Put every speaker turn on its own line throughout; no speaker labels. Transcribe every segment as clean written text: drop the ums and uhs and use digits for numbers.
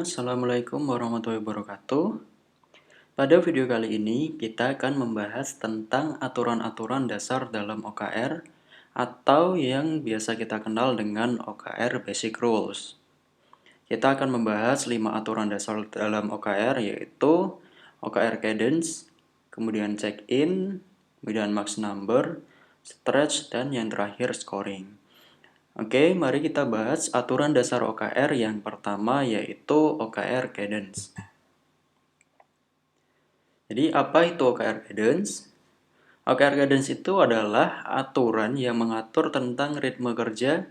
Assalamualaikum warahmatullahi wabarakatuh. Pada video kali ini kita akan membahas tentang aturan-aturan dasar dalam OKR atau yang biasa kita kenal dengan OKR Basic Rules. Kita akan membahas 5 aturan dasar dalam OKR yaitu OKR Cadence, kemudian check-in, kemudian max number, stretch, dan yang terakhir scoring. Oke, mari kita bahas aturan dasar OKR yang pertama yaitu OKR Cadence. Jadi apa itu OKR Cadence? OKR Cadence itu adalah aturan yang mengatur tentang ritme kerja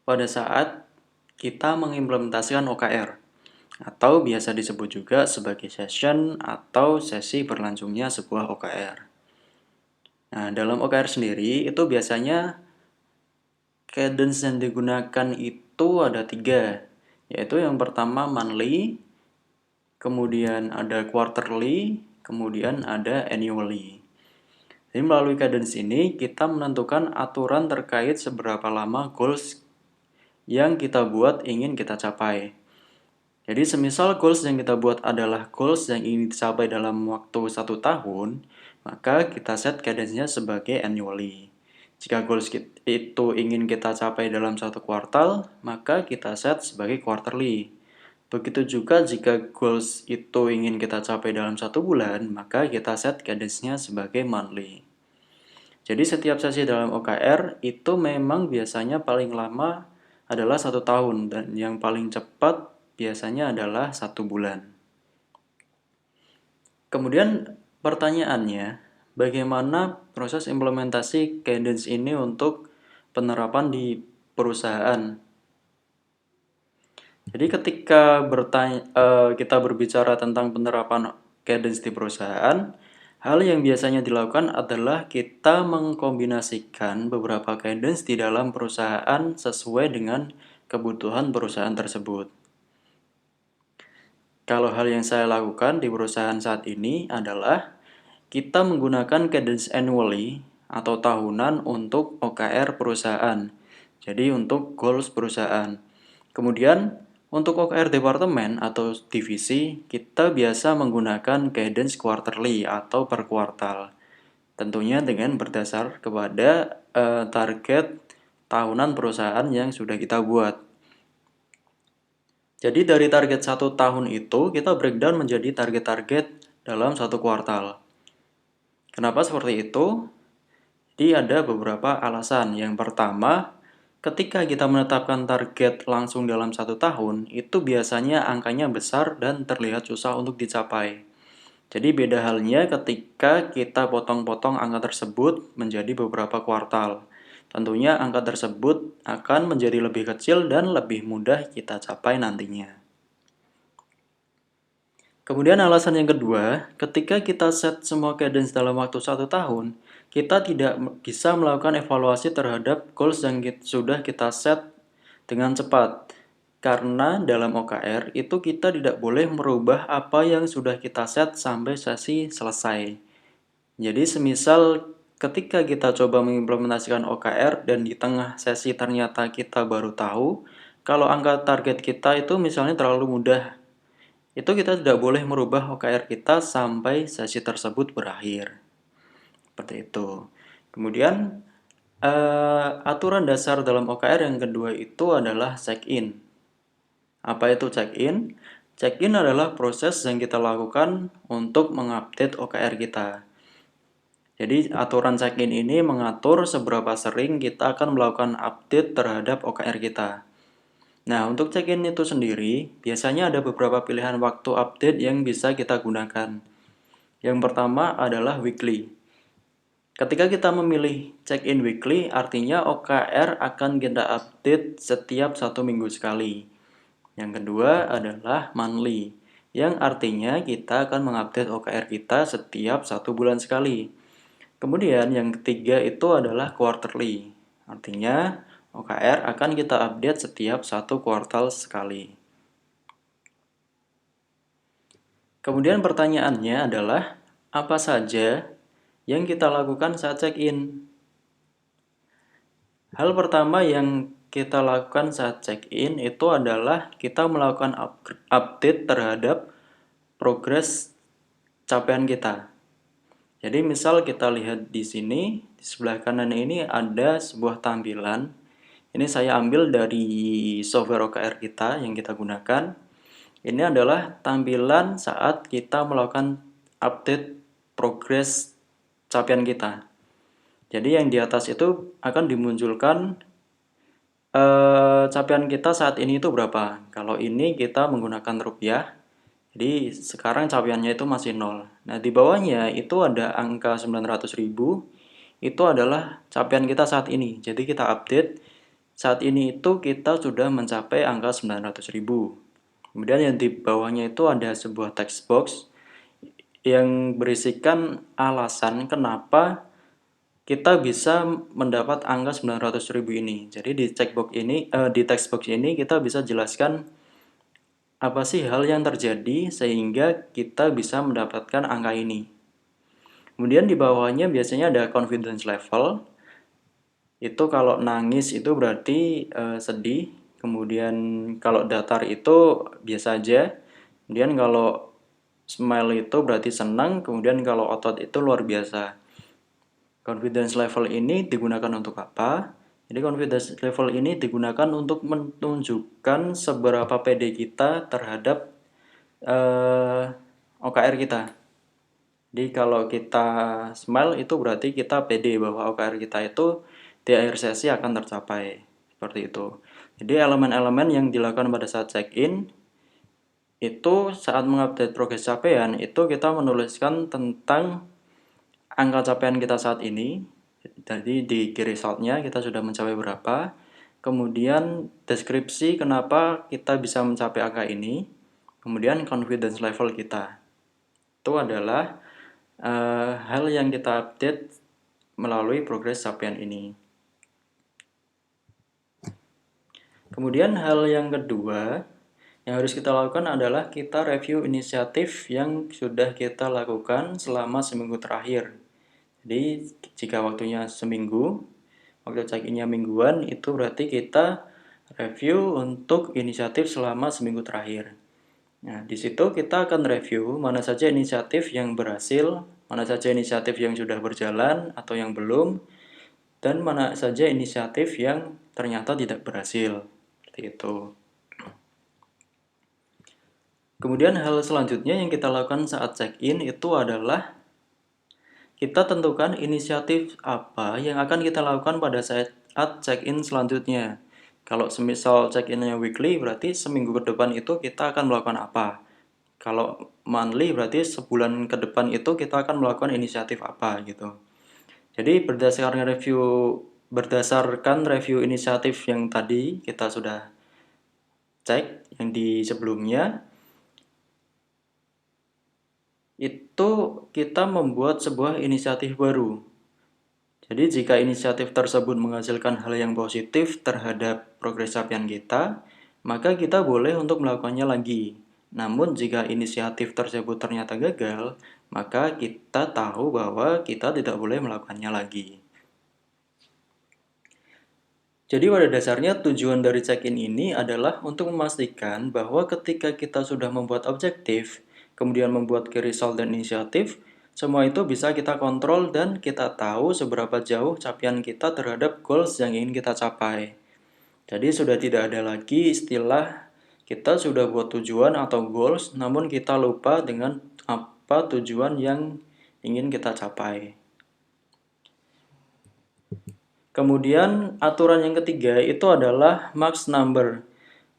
pada saat kita mengimplementasikan OKR atau biasa disebut juga sebagai session atau sesi berlangsungnya sebuah OKR. Nah, dalam OKR sendiri itu biasanya cadence yang digunakan itu ada 3, yaitu yang pertama monthly, kemudian ada quarterly, kemudian ada annually. Jadi melalui cadence ini kita menentukan aturan terkait seberapa lama goals yang kita buat ingin kita capai. Jadi semisal goals yang kita buat adalah goals yang ingin dicapai dalam waktu 1 tahun, maka kita set cadence-nya sebagai annually. Jika goals itu ingin kita capai dalam 1 kuartal, maka kita set sebagai quarterly. Begitu juga jika goals itu ingin kita capai dalam 1 bulan, maka kita set cadence-nya sebagai monthly. Jadi setiap sesi dalam OKR itu memang biasanya paling lama adalah 1 tahun dan yang paling cepat biasanya adalah 1 bulan. Kemudian pertanyaannya, bagaimana proses implementasi cadence ini untuk penerapan di perusahaan? Jadi ketika kita berbicara tentang penerapan cadence di perusahaan, hal yang biasanya dilakukan adalah kita mengkombinasikan beberapa cadence di dalam perusahaan sesuai dengan kebutuhan perusahaan tersebut. Kalau hal yang saya lakukan di perusahaan saat ini adalah kita menggunakan cadence annually atau tahunan untuk OKR perusahaan. Jadi untuk goals perusahaan. Kemudian untuk OKR departemen atau divisi, kita biasa menggunakan cadence quarterly atau per kuartal. Tentunya dengan berdasar kepada target tahunan perusahaan yang sudah kita buat. Jadi dari target 1 tahun itu, kita breakdown menjadi target-target dalam 1 kuartal. Kenapa seperti itu? Jadi ada beberapa alasan. Yang pertama, ketika kita menetapkan target langsung dalam 1 tahun, itu biasanya angkanya besar dan terlihat susah untuk dicapai. Jadi beda halnya ketika kita potong-potong angka tersebut menjadi beberapa kuartal. Tentunya angka tersebut akan menjadi lebih kecil dan lebih mudah kita capai nantinya. Kemudian alasan yang kedua, ketika kita set semua cadence dalam waktu 1 tahun, kita tidak bisa melakukan evaluasi terhadap goals yang sudah kita set dengan cepat. Karena dalam OKR itu kita tidak boleh merubah apa yang sudah kita set sampai sesi selesai. Jadi semisal ketika kita coba mengimplementasikan OKR dan di tengah sesi ternyata kita baru tahu kalau angka target kita itu misalnya terlalu mudah, itu kita tidak boleh merubah OKR kita sampai sesi tersebut berakhir. Seperti itu. Kemudian aturan dasar dalam OKR yang kedua itu adalah check-in. Apa itu check-in? Check-in adalah proses yang kita lakukan untuk mengupdate OKR kita. Jadi aturan check-in ini mengatur seberapa sering kita akan melakukan update terhadap OKR kita. Nah, untuk check-in itu sendiri, biasanya ada beberapa pilihan waktu update yang bisa kita gunakan. Yang pertama adalah weekly. Ketika kita memilih check-in weekly, artinya OKR akan kita update setiap 1 minggu sekali. Yang kedua adalah monthly, yang artinya kita akan mengupdate OKR kita setiap 1 bulan sekali. Kemudian yang ketiga itu adalah quarterly, artinya OKR akan kita update setiap 1 kuartal sekali. Kemudian pertanyaannya adalah, apa saja yang kita lakukan saat check-in? Hal pertama yang kita lakukan saat check-in itu adalah kita melakukan update terhadap progres capaian kita. Jadi misal kita lihat di sini, di sebelah kanan ini ada sebuah tampilan. Ini saya ambil dari software OKR kita yang kita gunakan. Ini adalah tampilan saat kita melakukan update progres capaian kita. Jadi yang di atas itu akan dimunculkan capaian kita saat ini itu berapa. Kalau ini kita menggunakan rupiah, jadi sekarang capaiannya itu masih 0. Nah, di bawahnya itu ada angka 900.000, itu adalah capaian kita saat ini. Jadi kita update, saat ini itu kita sudah mencapai angka 900.000. Kemudian yang di bawahnya itu ada sebuah text box yang berisikan alasan kenapa kita bisa mendapat angka 900.000 ini. Jadi di text box ini kita bisa jelaskan apa sih hal yang terjadi sehingga kita bisa mendapatkan angka ini. Kemudian di bawahnya biasanya ada confidence level. Itu kalau nangis itu berarti sedih. Kemudian kalau datar itu biasa aja. Kemudian kalau smile itu berarti senang. Kemudian kalau otot itu luar biasa. Confidence level ini digunakan untuk apa? Jadi confidence level ini digunakan untuk menunjukkan seberapa pede kita terhadap OKR kita. Jadi kalau kita smile itu berarti kita pede bahwa OKR kita itu di akhir sesi akan tercapai. Seperti itu. Jadi elemen-elemen yang dilakukan pada saat check-in itu saat mengupdate progres capaian itu kita menuliskan tentang angka capaian kita saat ini. Jadi di key result-nya kita sudah mencapai berapa. Kemudian deskripsi kenapa kita bisa mencapai angka ini. Kemudian confidence level kita. Itu adalah hal yang kita update melalui progres capaian ini. Kemudian hal yang kedua yang harus kita lakukan adalah kita review inisiatif yang sudah kita lakukan selama seminggu terakhir. Jadi jika waktunya seminggu, waktu check-in-nya mingguan, itu berarti kita review untuk inisiatif selama seminggu terakhir. Nah, di situ kita akan review mana saja inisiatif yang berhasil, mana saja inisiatif yang sudah berjalan atau yang belum, dan mana saja inisiatif yang ternyata tidak berhasil. Seperti itu. Kemudian hal selanjutnya yang kita lakukan saat check-in itu adalah kita tentukan inisiatif apa yang akan kita lakukan pada saat check-in selanjutnya. Kalau semisal check-in-nya weekly berarti seminggu ke depan itu kita akan melakukan apa. Kalau monthly berarti sebulan ke depan itu kita akan melakukan inisiatif apa gitu. Jadi berdasarkan review inisiatif yang tadi kita sudah cek yang di sebelumnya, itu kita membuat sebuah inisiatif baru. Jadi jika inisiatif tersebut menghasilkan hal yang positif terhadap progres capaian kita, maka kita boleh untuk melakukannya lagi. Namun jika inisiatif tersebut ternyata gagal, maka kita tahu bahwa kita tidak boleh melakukannya lagi. Jadi pada dasarnya tujuan dari check-in ini adalah untuk memastikan bahwa ketika kita sudah membuat objektif, kemudian membuat key result dan inisiatif, semua itu bisa kita kontrol dan kita tahu seberapa jauh capaian kita terhadap goals yang ingin kita capai. Jadi sudah tidak ada lagi istilah kita sudah buat tujuan atau goals, namun kita lupa dengan apa tujuan yang ingin kita capai. Kemudian aturan yang ketiga itu adalah max number.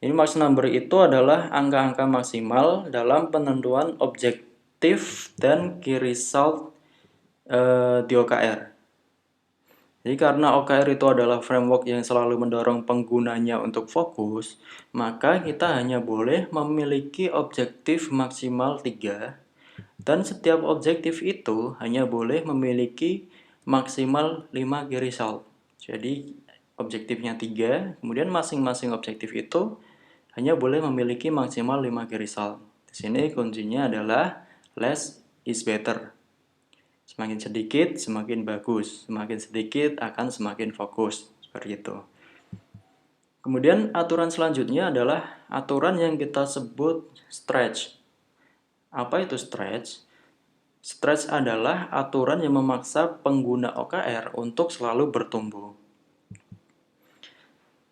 Ini max number itu adalah angka-angka maksimal dalam penentuan objektif dan key result di OKR. Jadi karena OKR itu adalah framework yang selalu mendorong penggunanya untuk fokus, maka kita hanya boleh memiliki objektif maksimal 3 dan setiap objektif itu hanya boleh memiliki maksimal 5 key result. Jadi objektifnya 3, kemudian masing-masing objektif itu hanya boleh memiliki maksimal 5 key result. Di sini kuncinya adalah less is better. Semakin sedikit semakin bagus, semakin sedikit akan semakin fokus. Seperti itu. Kemudian aturan selanjutnya adalah aturan yang kita sebut stretch. Apa itu stretch? Stretch adalah aturan yang memaksa pengguna OKR untuk selalu bertumbuh.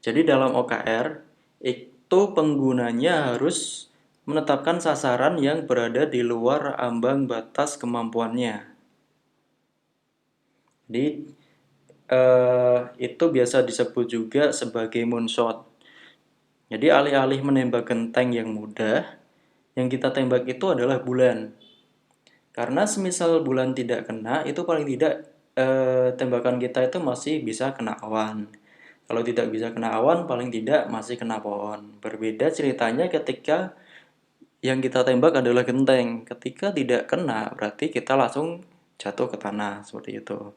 Jadi dalam OKR, itu penggunanya harus menetapkan sasaran yang berada di luar ambang batas kemampuannya. Jadi itu biasa disebut juga sebagai moonshot. Jadi alih-alih menembak genteng yang mudah, yang kita tembak itu adalah bulan. Karena semisal bulan tidak kena, itu paling tidak tembakan kita itu masih bisa kena awan. Kalau tidak bisa kena awan, paling tidak masih kena pohon. Berbeda ceritanya ketika yang kita tembak adalah genteng. Ketika tidak kena, berarti kita langsung jatuh ke tanah, seperti itu.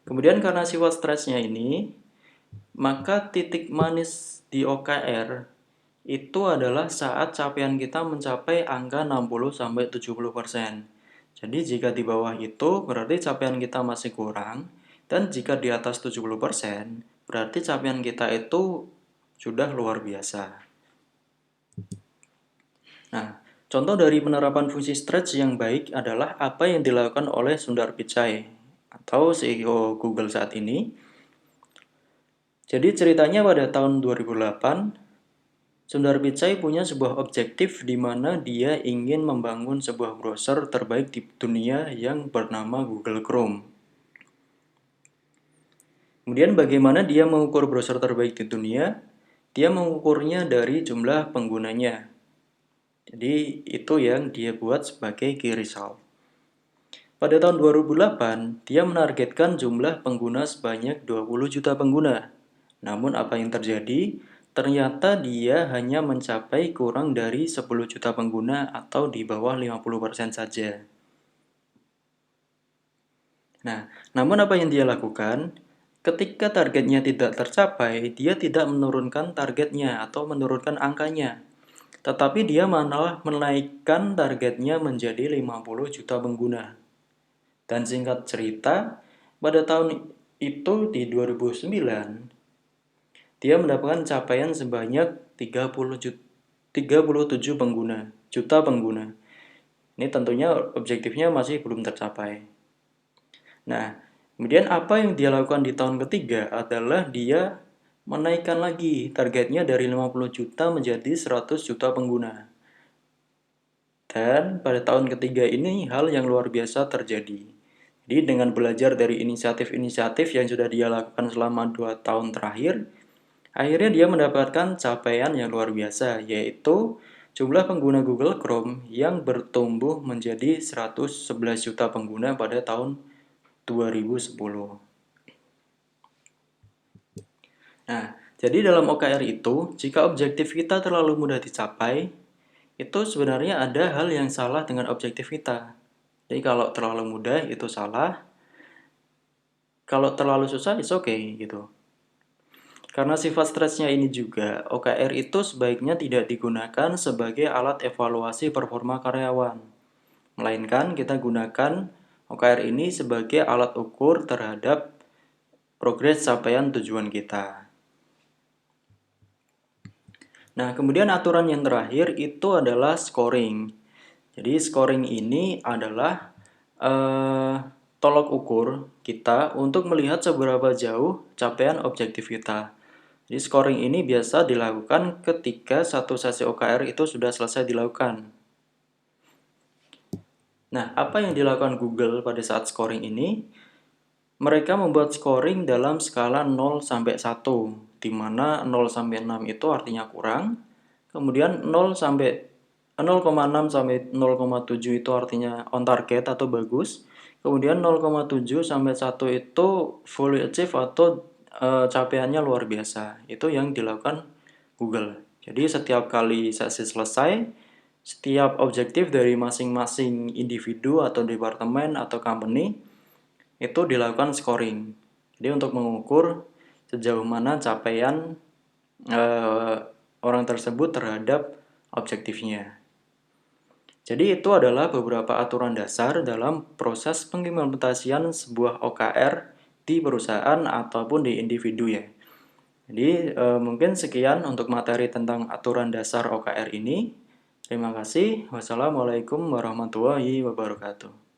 Kemudian karena sifat stresnya ini, maka titik manis di OKR itu adalah saat capaian kita mencapai angka 60-70%. Jadi jika di bawah itu berarti capaian kita masih kurang, dan jika di atas 70% berarti capaian kita itu sudah luar biasa. Nah, contoh dari penerapan fungsi stretch yang baik adalah apa yang dilakukan oleh Sundar Pichai atau CEO Google saat ini. Jadi ceritanya pada tahun 2008, Sundar Pichai punya sebuah objektif di mana dia ingin membangun sebuah browser terbaik di dunia yang bernama Google Chrome. Kemudian bagaimana dia mengukur browser terbaik di dunia? Dia mengukurnya dari jumlah penggunanya. Jadi itu yang dia buat sebagai key result. Pada tahun 2008, dia menargetkan jumlah pengguna sebanyak 20 juta pengguna. Namun apa yang terjadi? Ternyata dia hanya mencapai kurang dari 10 juta pengguna atau di bawah 50% saja. Nah, namun apa yang dia lakukan? Ketika targetnya tidak tercapai, dia tidak menurunkan targetnya atau menurunkan angkanya. Tetapi dia malah menaikkan targetnya menjadi 50 juta pengguna. Dan singkat cerita, pada tahun itu di 2009, dia mendapatkan capaian sebanyak 37 juta pengguna. Ini tentunya objektifnya masih belum tercapai. Nah, kemudian apa yang dia lakukan di tahun ketiga adalah dia menaikkan lagi targetnya dari 50 juta menjadi 100 juta pengguna. Dan pada tahun ketiga ini hal yang luar biasa terjadi. Jadi dengan belajar dari inisiatif-inisiatif yang sudah dia lakukan selama 2 tahun terakhir, akhirnya dia mendapatkan capaian yang luar biasa, yaitu jumlah pengguna Google Chrome yang bertumbuh menjadi 111 juta pengguna pada tahun 2010. Nah, jadi dalam OKR itu, jika objektif kita terlalu mudah dicapai, itu sebenarnya ada hal yang salah dengan objektif kita. Jadi kalau terlalu mudah itu salah, kalau terlalu susah it's okay gitu. Karena sifat stresnya ini juga, OKR itu sebaiknya tidak digunakan sebagai alat evaluasi performa karyawan. Melainkan kita gunakan OKR ini sebagai alat ukur terhadap progres capaian tujuan kita. Nah, kemudian aturan yang terakhir itu adalah scoring. Jadi scoring ini adalah tolok ukur kita untuk melihat seberapa jauh capaian objektif kita. Jadi scoring ini biasa dilakukan ketika satu sesi OKR itu sudah selesai dilakukan. Nah, apa yang dilakukan Google pada saat scoring ini? Mereka membuat scoring dalam skala 0 sampai 1, di mana 0 sampai 6 itu artinya kurang, kemudian 0,6 sampai 0,7 itu artinya on target atau bagus, kemudian 0,7 sampai 1 itu fully achieve atau capaiannya luar biasa. Itu yang dilakukan Google. Jadi setiap kali sesi selesai, setiap objektif dari masing-masing individu atau departemen atau company itu dilakukan scoring. Jadi untuk mengukur sejauh mana capaian orang tersebut terhadap objektifnya. Jadi itu adalah beberapa aturan dasar dalam proses pengimplementasian sebuah OKR di perusahaan ataupun di individu ya. Jadi mungkin sekian untuk materi tentang aturan dasar OKR ini. Terima kasih. Wassalamualaikum warahmatullahi wabarakatuh.